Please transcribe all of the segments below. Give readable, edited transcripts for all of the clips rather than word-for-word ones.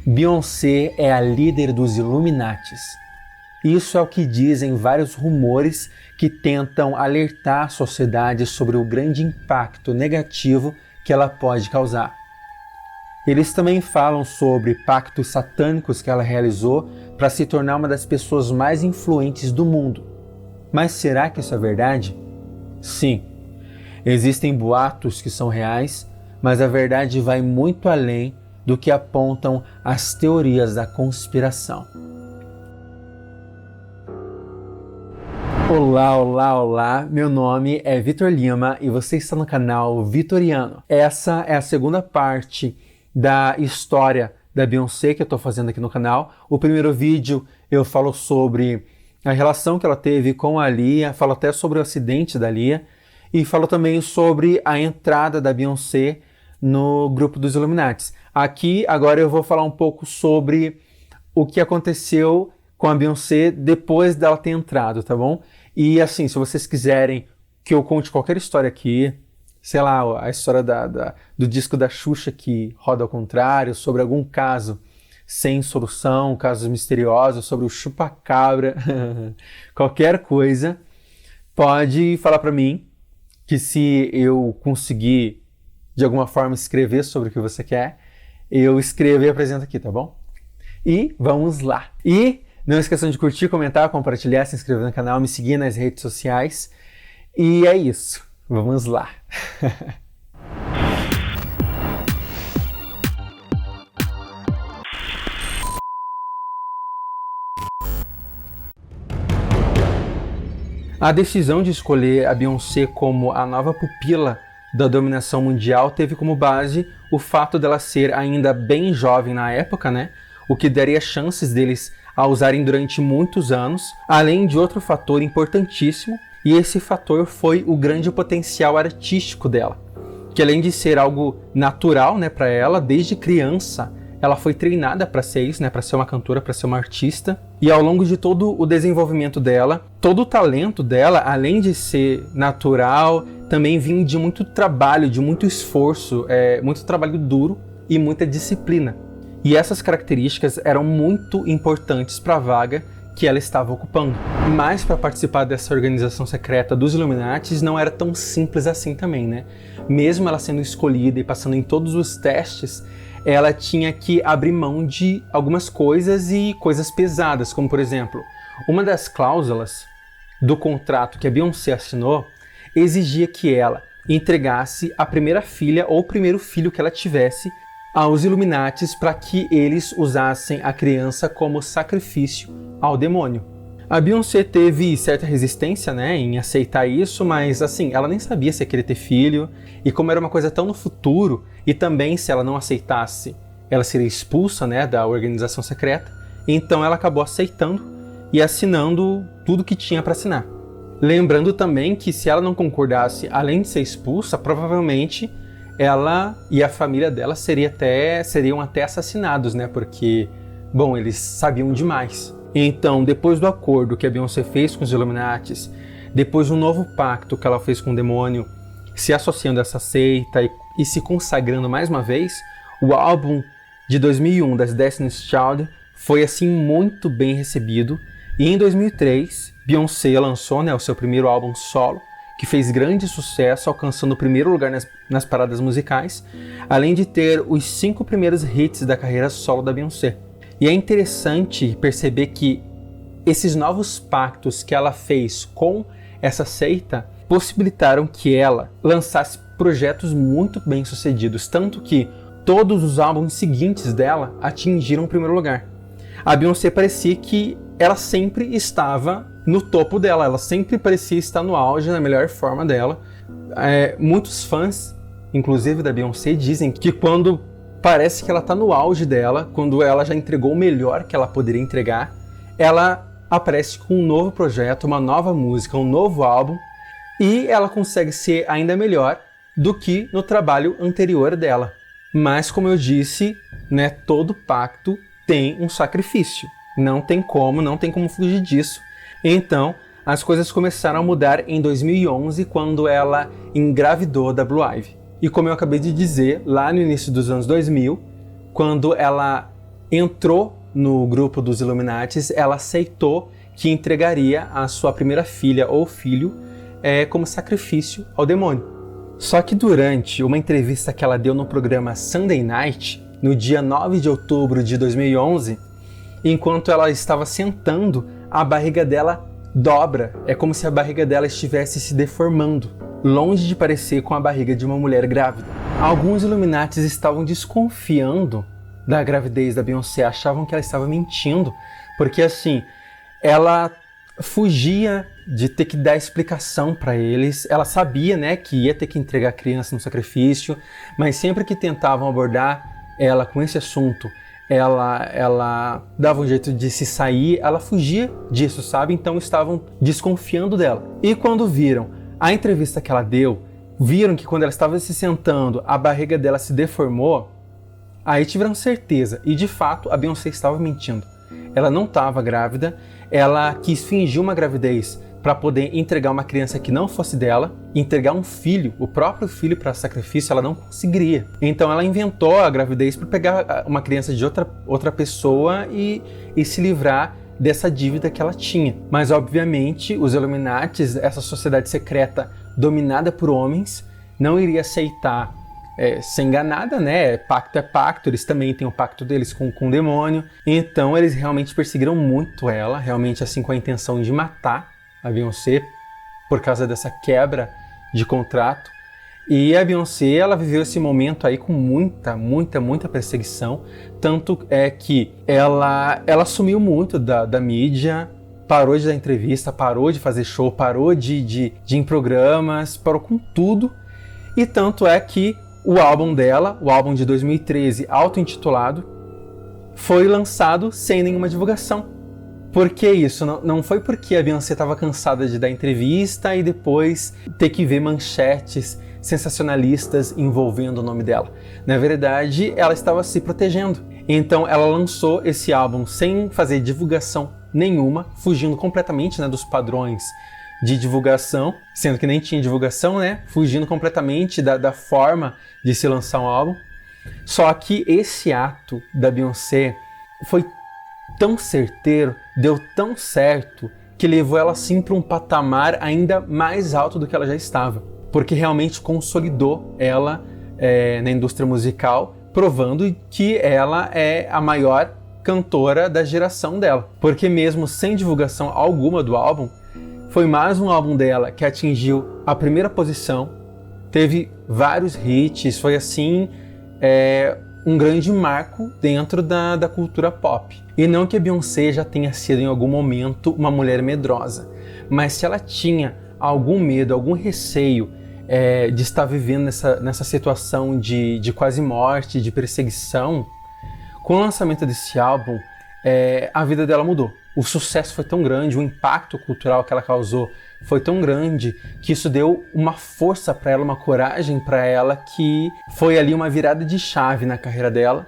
Beyoncé é a líder dos Illuminatis. Isso é o que dizem vários rumores que tentam alertar a sociedade sobre o grande impacto negativo que ela pode causar. Eles também falam sobre pactos satânicos que ela realizou para se tornar uma das pessoas mais influentes do mundo. Mas será que isso é verdade? Sim, existem boatos que são reais, mas a verdade vai muito além do que apontam as teorias da conspiração. Olá, olá, olá! Meu nome é Vitor Lima e você está no canal Vitoriano. Essa é a segunda parte da história da Beyoncé que eu estou fazendo aqui no canal. O primeiro vídeo eu falo sobre a relação que ela teve com a Aaliyah, falo até sobre o acidente da Aaliyah e falo também sobre a entrada da Beyoncé no grupo dos Illuminatis. Aqui, agora eu vou falar um pouco sobre o que aconteceu com a Beyoncé depois dela ter entrado, tá bom? E assim, se vocês quiserem que eu conte qualquer história aqui, sei lá, a história do disco da Xuxa que roda ao contrário, sobre algum caso sem solução, casos misteriosos, sobre o chupa-cabra, qualquer coisa, pode falar pra mim que se eu conseguir de alguma forma escrever sobre o que você quer, eu escrevo e apresento aqui, tá bom? E vamos lá! E não esqueçam de curtir, comentar, compartilhar, se inscrever no canal, me seguir nas redes sociais. E é isso, vamos lá! A decisão de escolher a Beyoncé como a nova pupila da dominação mundial teve como base o fato dela ser ainda bem jovem na época, né? O que daria chances deles a usarem durante muitos anos, além de outro fator importantíssimo, e esse fator foi o grande potencial artístico dela, que além de ser algo natural, né, para ela, desde criança, ela foi treinada para ser isso, né, para ser uma cantora, para ser uma artista, e ao longo de todo o desenvolvimento dela, todo o talento dela, além de ser natural, também vinha de muito trabalho, de muito esforço, muito trabalho duro e muita disciplina. E essas características eram muito importantes para a vaga que ela estava ocupando. Mas para participar dessa organização secreta dos Illuminatis não era tão simples assim também, né? Mesmo ela sendo escolhida e passando em todos os testes, ela tinha que abrir mão de algumas coisas e coisas pesadas, como por exemplo, uma das cláusulas do contrato que a Beyoncé assinou exigia que ela entregasse a primeira filha ou o primeiro filho que ela tivesse aos Illuminatis para que eles usassem a criança como sacrifício ao demônio. A Beyoncé teve certa resistência, né, em aceitar isso, mas assim, ela nem sabia se ia querer ter filho, e como era uma coisa tão no futuro, e também se ela não aceitasse, ela seria expulsa, né, da organização secreta, então ela acabou aceitando e assinando tudo que tinha para assinar. Lembrando também que se ela não concordasse, além de ser expulsa, provavelmente ela e a família dela seriam até assassinados, né? Porque, bom, eles sabiam demais. Então, depois do acordo que a Beyoncé fez com os Illuminatis, depois do novo pacto que ela fez com o demônio, se associando a essa seita e se consagrando mais uma vez, o álbum de 2001 das Destiny's Child foi assim muito bem recebido. E em 2003, Beyoncé lançou, né, o seu primeiro álbum solo, que fez grande sucesso, alcançando o primeiro lugar nas paradas musicais, além de ter os 5 primeiros hits da carreira solo da Beyoncé. E é interessante perceber que esses novos pactos que ela fez com essa seita possibilitaram que ela lançasse projetos muito bem sucedidos, tanto que todos os álbuns seguintes dela atingiram o primeiro lugar. A Beyoncé parecia que ela sempre estava no topo dela, ela sempre parecia estar no auge, na melhor forma dela. Muitos fãs, inclusive da Beyoncé, dizem que quando parece que ela está no auge dela, quando ela já entregou o melhor que ela poderia entregar, ela aparece com um novo projeto, uma nova música, um novo álbum, e ela consegue ser ainda melhor do que no trabalho anterior dela. Mas, como eu disse, né, todo pacto tem um sacrifício. Não tem como fugir disso. Então, as coisas começaram a mudar em 2011, quando ela engravidou da Blue Ivy. E como eu acabei de dizer, lá no início dos anos 2000, quando ela entrou no grupo dos Illuminatis, ela aceitou que entregaria a sua primeira filha ou filho como sacrifício ao demônio. Só que durante uma entrevista que ela deu no programa Sunday Night, no dia 9 de outubro de 2011, enquanto ela estava sentando, a barriga dela dobra. É como se a barriga dela estivesse se deformando, longe de parecer com a barriga de uma mulher grávida. Alguns Illuminatis estavam desconfiando da gravidez da Beyoncé, achavam que ela estava mentindo, porque assim, ela fugia de ter que dar explicação para eles. Ela sabia, né, que ia ter que entregar a criança no sacrifício, mas sempre que tentavam abordar ela com esse assunto, ela dava um jeito de se sair, ela fugia disso, sabe? Então estavam desconfiando dela. E quando viram a entrevista que ela deu, viram que quando ela estava se sentando, a barriga dela se deformou, aí tiveram certeza. E de fato, a Beyoncé estava mentindo. Ela não estava grávida, ela quis fingir uma gravidez para poder entregar uma criança que não fosse dela, entregar um filho, o próprio filho para sacrifício, ela não conseguiria. Então ela inventou a gravidez para pegar uma criança de outra pessoa e se livrar dessa dívida que ela tinha. Mas obviamente os Illuminatis, essa sociedade secreta dominada por homens, não iria aceitar ser enganada, né? Pacto é pacto, eles também têm o pacto deles com o demônio. Então eles realmente perseguiram muito ela, realmente assim com a intenção de matar a Beyoncé por causa dessa quebra de contrato. E a Beyoncé, ela viveu esse momento aí com muita perseguição, tanto que ela sumiu muito da mídia, parou de dar entrevista, parou de fazer show, parou de ir em programas, parou com tudo. E tanto é que o álbum dela, o álbum de 2013, auto-intitulado, foi lançado sem nenhuma divulgação. Por que isso? Não foi porque a Beyoncé estava cansada de dar entrevista e depois ter que ver manchetes sensacionalistas envolvendo o nome dela. Na verdade, ela estava se protegendo. Então ela lançou esse álbum sem fazer divulgação nenhuma, fugindo completamente, né, dos padrões de divulgação, sendo que nem tinha divulgação, né? Fugindo completamente da forma de se lançar um álbum. Só que esse ato da Beyoncé foi tão certeiro, deu tão certo, que levou ela assim para um patamar ainda mais alto do que ela já estava. Porque realmente consolidou ela na indústria musical, provando que ela é a maior cantora da geração dela. Porque mesmo sem divulgação alguma do álbum, foi mais um álbum dela que atingiu a primeira posição, teve vários hits, foi assim um grande marco dentro da cultura pop. E não que a Beyoncé já tenha sido em algum momento uma mulher medrosa, mas se ela tinha algum medo, algum receio de estar vivendo nessa situação de quase morte, de perseguição, com o lançamento desse álbum, a vida dela mudou. O sucesso foi tão grande, o impacto cultural que ela causou foi tão grande, que isso deu uma força para ela, uma coragem para ela, que foi ali uma virada de chave na carreira dela,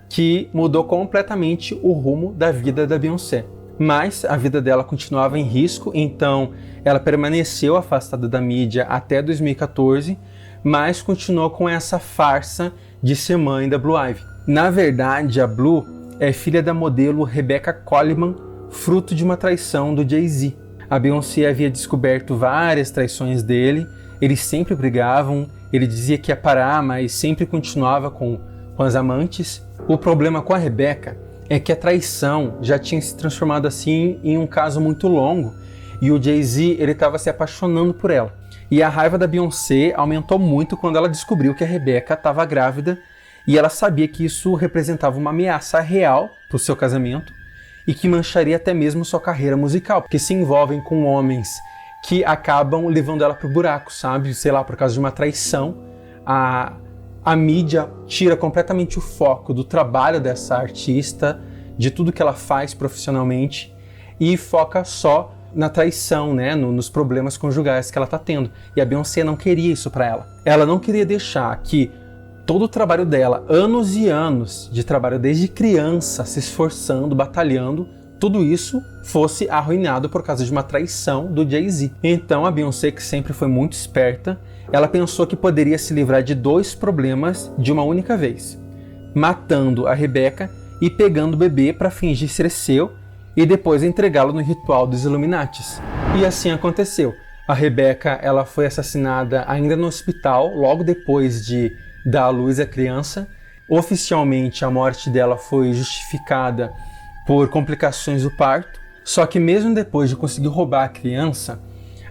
que mudou completamente o rumo da vida da Beyoncé. Mas a vida dela continuava em risco, então ela permaneceu afastada da mídia até 2014, mas continuou com essa farsa de ser mãe da Blue Ivy. Na verdade, a Blue é filha da modelo Rebecca Coleman, fruto de uma traição do Jay-Z. A Beyoncé havia descoberto várias traições dele, eles sempre brigavam, ele dizia que ia parar, mas sempre continuava com as amantes. O problema com a Rebecca é que a traição já tinha se transformado assim em um caso muito longo, e o Jay-Z estava se apaixonando por ela. E a raiva da Beyoncé aumentou muito quando ela descobriu que a Rebecca estava grávida, e ela sabia que isso representava uma ameaça real para o seu casamento e que mancharia até mesmo sua carreira musical, porque se envolvem com homens que acabam levando ela para o buraco, sabe? Sei lá, por causa de uma traição, a mídia tira completamente o foco do trabalho dessa artista, de tudo que ela faz profissionalmente, e foca só na traição, né? Nos problemas conjugais que ela está tendo. E a Beyoncé não queria isso para ela. Ela não queria deixar que todo o trabalho dela, anos e anos de trabalho desde criança, se esforçando, batalhando, tudo isso fosse arruinado por causa de uma traição do Jay-Z. Então a Beyoncé, que sempre foi muito esperta, ela pensou que poderia se livrar de dois problemas de uma única vez, matando a Rebecca e pegando o bebê para fingir ser seu e depois entregá-lo no ritual dos Illuminatis. E assim aconteceu. A Rebecca, ela foi assassinada ainda no hospital, logo depois de dar à luz a criança. Oficialmente, a morte dela foi justificada por complicações do parto. Só que mesmo depois de conseguir roubar a criança,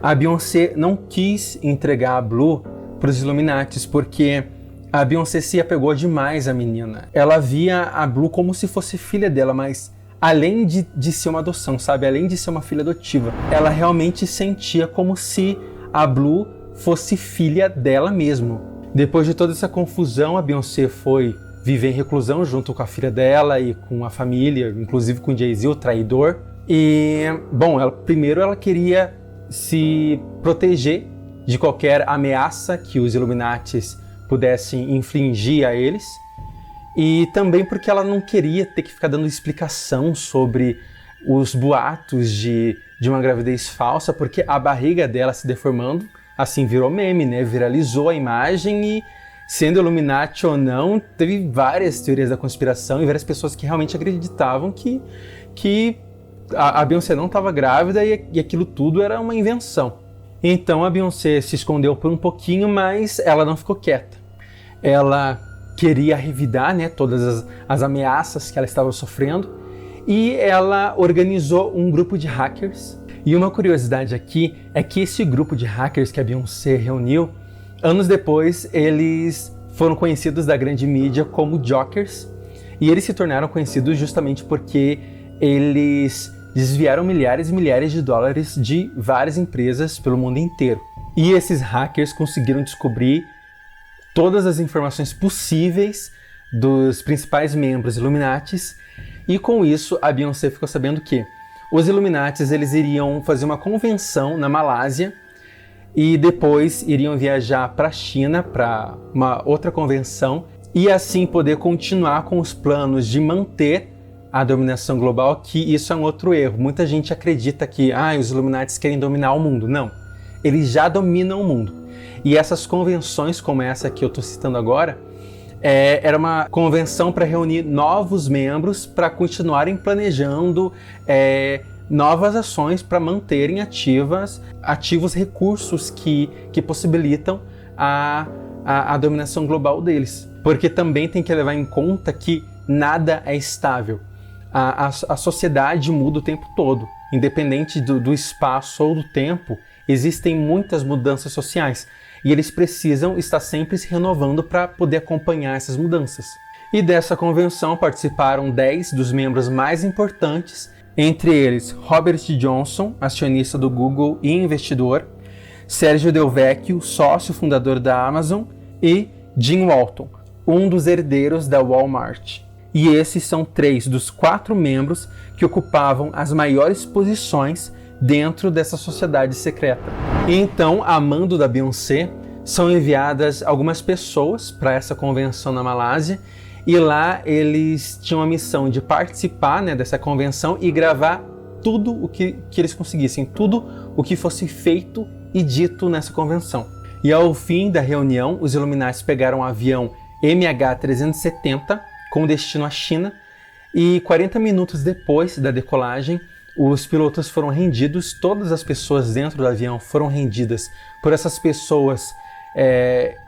a Beyoncé não quis entregar a Blue para os Illuminatis, porque a Beyoncé se apegou demais à menina. Ela via a Blue como se fosse filha dela, mas além de ser uma adoção, sabe? Além de ser uma filha adotiva, ela realmente sentia como se a Blue fosse filha dela mesmo. Depois de toda essa confusão, a Beyoncé foi viver em reclusão junto com a filha dela e com a família, inclusive com Jay-Z, o traidor. E, bom, primeiro ela queria se proteger de qualquer ameaça que os Illuminatis pudessem infligir a eles. E também porque ela não queria ter que ficar dando explicação sobre os boatos de uma gravidez falsa, porque a barriga dela se deformando, assim, virou meme, né? Viralizou a imagem e, sendo Illuminati ou não, teve várias teorias da conspiração e várias pessoas que realmente acreditavam que a Beyoncé não estava grávida e aquilo tudo era uma invenção. Então a Beyoncé se escondeu por um pouquinho, mas ela não ficou quieta. Ela queria revidar, né, todas as ameaças que ela estava sofrendo, e ela organizou um grupo de hackers. E uma curiosidade aqui é que esse grupo de hackers que a Beyoncé reuniu, anos depois eles foram conhecidos da grande mídia como Jokers, e eles se tornaram conhecidos justamente porque eles desviaram milhares e milhares de dólares de várias empresas pelo mundo inteiro. E esses hackers conseguiram descobrir todas as informações possíveis dos principais membros Illuminatis, e com isso a Beyoncé ficou sabendo que os Illuminatis eles iriam fazer uma convenção na Malásia e depois iriam viajar para a China para uma outra convenção e assim poder continuar com os planos de manter a dominação global, que isso é um outro erro. Muita gente acredita que os Illuminatis querem dominar o mundo. Não, eles já dominam o mundo. E essas convenções, como essa que eu estou citando agora, era uma convenção para reunir novos membros para continuarem planejando novas ações para manterem ativos recursos que possibilitam a dominação global deles. Porque também tem que levar em conta que nada é estável. A sociedade muda o tempo todo. Independente do espaço ou do tempo, existem muitas mudanças sociais. E eles precisam estar sempre se renovando para poder acompanhar essas mudanças. E dessa convenção participaram 10 dos membros mais importantes, entre eles Robert Johnson, acionista do Google e investidor, Sergio Del Vecchio, sócio fundador da Amazon, e Jim Walton, um dos herdeiros da Walmart. E esses são 3 dos 4 membros que ocupavam as maiores posições dentro dessa sociedade secreta. E então, a mando da Beyoncé, são enviadas algumas pessoas para essa convenção na Malásia, e lá eles tinham a missão de participar, né, dessa convenção e gravar tudo o que eles conseguissem, tudo o que fosse feito e dito nessa convenção. E ao fim da reunião, os Illuminati pegaram um avião MH370 com destino à China, e 40 minutos depois da decolagem, os pilotos foram rendidos, todas as pessoas dentro do avião foram rendidas por essas pessoas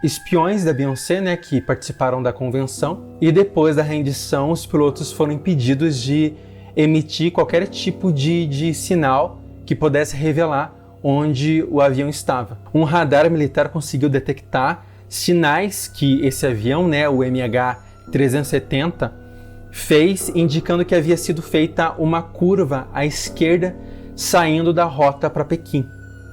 espiões da Beyoncé, né, que participaram da convenção. E depois da rendição, os pilotos foram impedidos de emitir qualquer tipo de sinal que pudesse revelar onde o avião estava. Um radar militar conseguiu detectar sinais que esse avião, né, o MH370, fez, indicando que havia sido feita uma curva à esquerda saindo da rota para Pequim.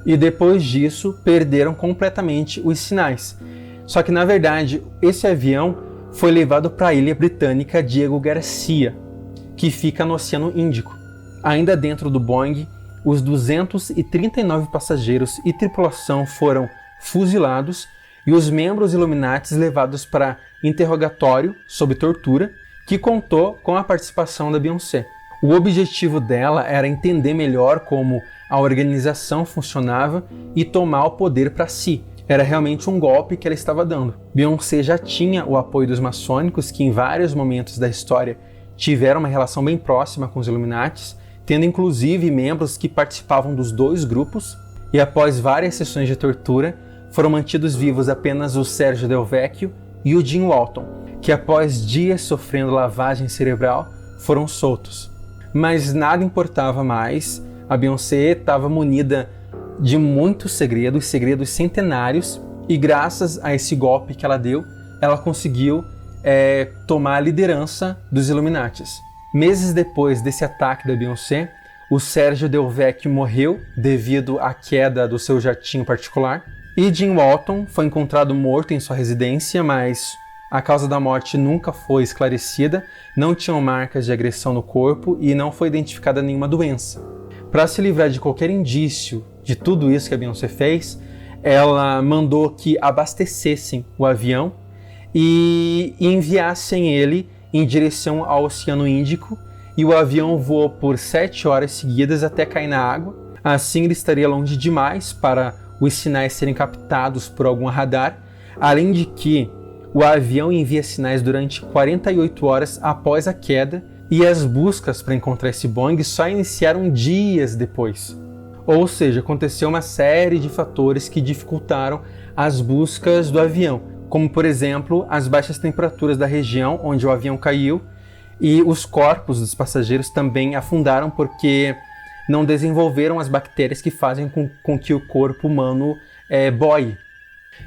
E depois disso, perderam completamente os sinais. Só que, na verdade, esse avião foi levado para a ilha britânica Diego Garcia, que fica no Oceano Índico. Ainda dentro do Boeing, os 239 passageiros e tripulação foram fuzilados e os membros Illuminati levados para interrogatório sob tortura, que contou com a participação da Beyoncé. O objetivo dela era entender melhor como a organização funcionava e tomar o poder para si. Era realmente um golpe que ela estava dando. Beyoncé já tinha o apoio dos maçônicos, que em vários momentos da história tiveram uma relação bem próxima com os Illuminatis, tendo inclusive membros que participavam dos dois grupos, e após várias sessões de tortura, foram mantidos vivos apenas o Sergio Del Vecchio e o Jim Walton, que após dias sofrendo lavagem cerebral, foram soltos. Mas nada importava mais, a Beyoncé estava munida de muitos segredos centenários, e graças a esse golpe que ela deu, ela conseguiu tomar a liderança dos Illuminatis. Meses depois desse ataque da Beyoncé, o Sergio Del Vecchio morreu devido à queda do seu jatinho particular, e Jim Walton foi encontrado morto em sua residência, mas a causa da morte nunca foi esclarecida, não tinham marcas de agressão no corpo e não foi identificada nenhuma doença. Para se livrar de qualquer indício de tudo isso que a Beyoncé fez, ela mandou que abastecessem o avião e enviassem ele em direção ao Oceano Índico, e o avião voou por 7 horas seguidas até cair na água. Assim ele estaria longe demais para os sinais serem captados por algum radar, além de que o avião envia sinais durante 48 horas após a queda, e as buscas para encontrar esse Boeing só iniciaram dias depois. Ou seja, aconteceu uma série de fatores que dificultaram as buscas do avião, como por exemplo as baixas temperaturas da região onde o avião caiu, e os corpos dos passageiros também afundaram porque não desenvolveram as bactérias que fazem com que o corpo humano boie.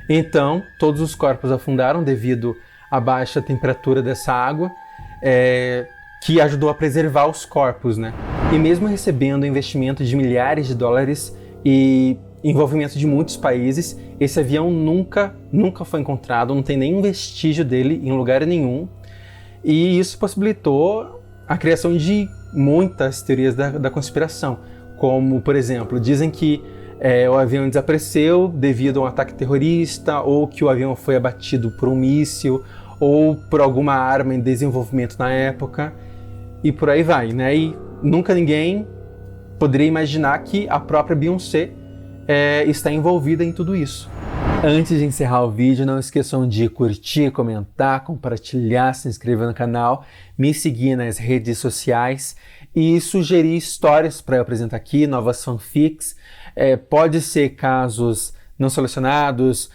Então, todos os corpos afundaram devido à baixa temperatura dessa água, que ajudou a preservar os corpos, né? E mesmo recebendo investimento de milhares de dólares e envolvimento de muitos países, esse avião nunca foi encontrado, não tem nenhum vestígio dele em lugar nenhum, e isso possibilitou a criação de muitas teorias da conspiração, como, por exemplo, dizem que o avião desapareceu devido a um ataque terrorista, ou que o avião foi abatido por um míssil, ou por alguma arma em desenvolvimento na época, e por aí vai, né? E nunca ninguém poderia imaginar que a própria Beyoncé está envolvida em tudo isso. Antes de encerrar o vídeo, não esqueçam de curtir, comentar, compartilhar, se inscrever no canal, me seguir nas redes sociais e sugerir histórias para eu apresentar aqui, novas fanfics. Pode ser casos não selecionados,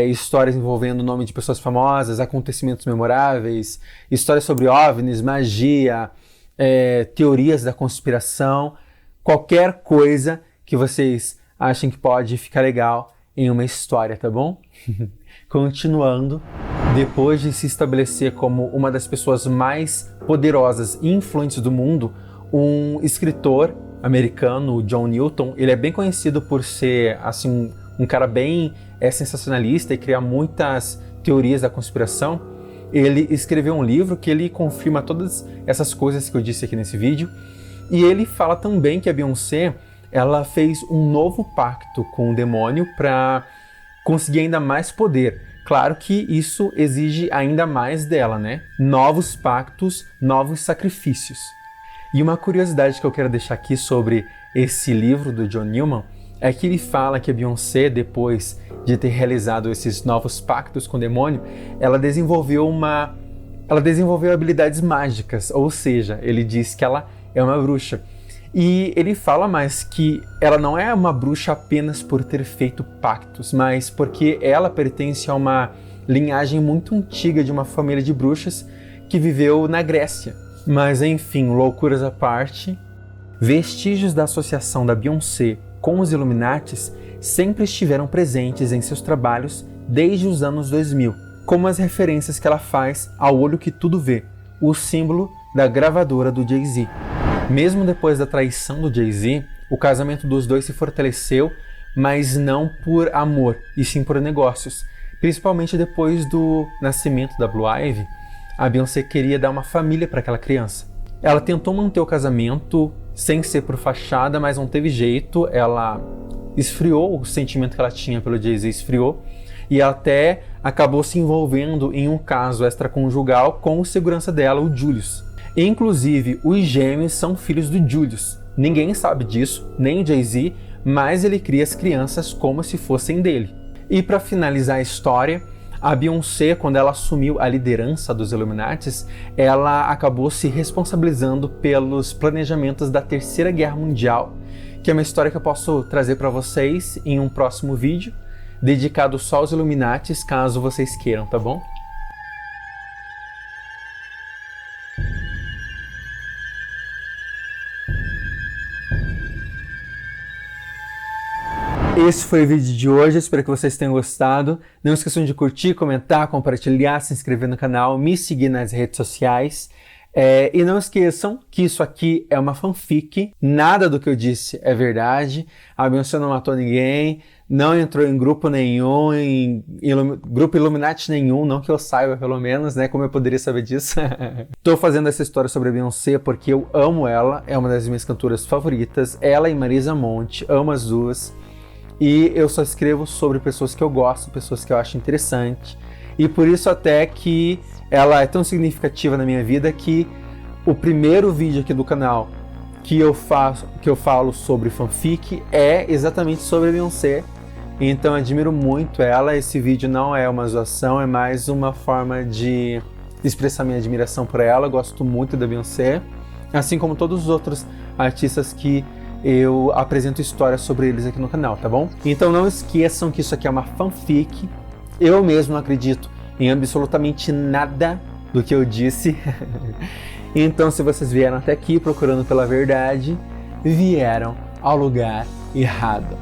histórias envolvendo o nome de pessoas famosas, acontecimentos memoráveis, histórias sobre OVNIs, magia, teorias da conspiração, qualquer coisa que vocês achem que pode ficar legal em uma história, tá bom? Continuando, depois de se estabelecer como uma das pessoas mais poderosas e influentes do mundo, um escritor americano, o John Newton, ele é bem conhecido por ser assim, um cara bem sensacionalista e criar muitas teorias da conspiração. Ele escreveu um livro que ele confirma todas essas coisas que eu disse aqui nesse vídeo, e ele fala também que a Beyoncé ela fez um novo pacto com o demônio para conseguir ainda mais poder. Claro que isso exige ainda mais dela, né? Novos pactos, novos sacrifícios. E uma curiosidade que eu quero deixar aqui sobre esse livro do John Newman é que ele fala que a Beyoncé, depois de ter realizado esses novos pactos com o demônio, ela desenvolveu habilidades mágicas, ou seja, ele diz que ela é uma bruxa. E ele fala mais que ela não é uma bruxa apenas por ter feito pactos, mas porque ela pertence a uma linhagem muito antiga de uma família de bruxas que viveu na Grécia. Mas enfim, loucuras à parte, vestígios da associação da Beyoncé com os Illuminatis sempre estiveram presentes em seus trabalhos desde os anos 2000, como as referências que ela faz ao olho que tudo vê, o símbolo da gravadora do Jay-Z. Mesmo depois da traição do Jay-Z, o casamento dos dois se fortaleceu, mas não por amor, e sim por negócios. Principalmente depois do nascimento da Blue Ivy, a Beyoncé queria dar uma família para aquela criança. Ela tentou manter o casamento sem ser por fachada, mas não teve jeito. Ela esfriou, o sentimento que ela tinha pelo Jay-Z esfriou, e ela até acabou se envolvendo em um caso extraconjugal com o segurança dela, o Julius. Inclusive, os gêmeos são filhos do Julius. Ninguém sabe disso, nem o Jay-Z, mas ele cria as crianças como se fossem dele. E para finalizar a história, A Beyoncé, quando ela assumiu a liderança dos Illuminatis, ela acabou se responsabilizando pelos planejamentos da Terceira Guerra Mundial, que é uma história que eu posso trazer para vocês em um próximo vídeo, dedicado só aos Illuminatis, caso vocês queiram, tá bom? Esse foi o vídeo de hoje, espero que vocês tenham gostado. Não esqueçam de curtir, comentar, compartilhar, se inscrever no canal, me seguir nas redes sociais. E não esqueçam que isso aqui é uma fanfic, nada do que eu disse é verdade. A Beyoncé não matou ninguém, não entrou em grupo nenhum, grupo Illuminati nenhum, não que eu saiba pelo menos, né? Como eu poderia saber disso? Tô fazendo essa história sobre a Beyoncé porque eu amo ela, é uma das minhas cantoras favoritas, ela e Marisa Monte, amo as duas. E eu só escrevo sobre pessoas que eu gosto, pessoas que eu acho interessante. E por isso até que ela é tão significativa na minha vida que o primeiro vídeo aqui do canal que eu falo sobre fanfic é exatamente sobre a Beyoncé. Então eu admiro muito ela. Esse vídeo não é uma zoação, é mais uma forma de expressar minha admiração por ela. Eu gosto muito da Beyoncé, assim como todos os outros artistas que eu apresento histórias sobre eles aqui no canal, tá bom? Então não esqueçam que isso aqui é uma fanfic. Eu mesmo não acredito em absolutamente nada do que eu disse. Então se vocês vieram até aqui procurando pela verdade, vieram ao lugar errado.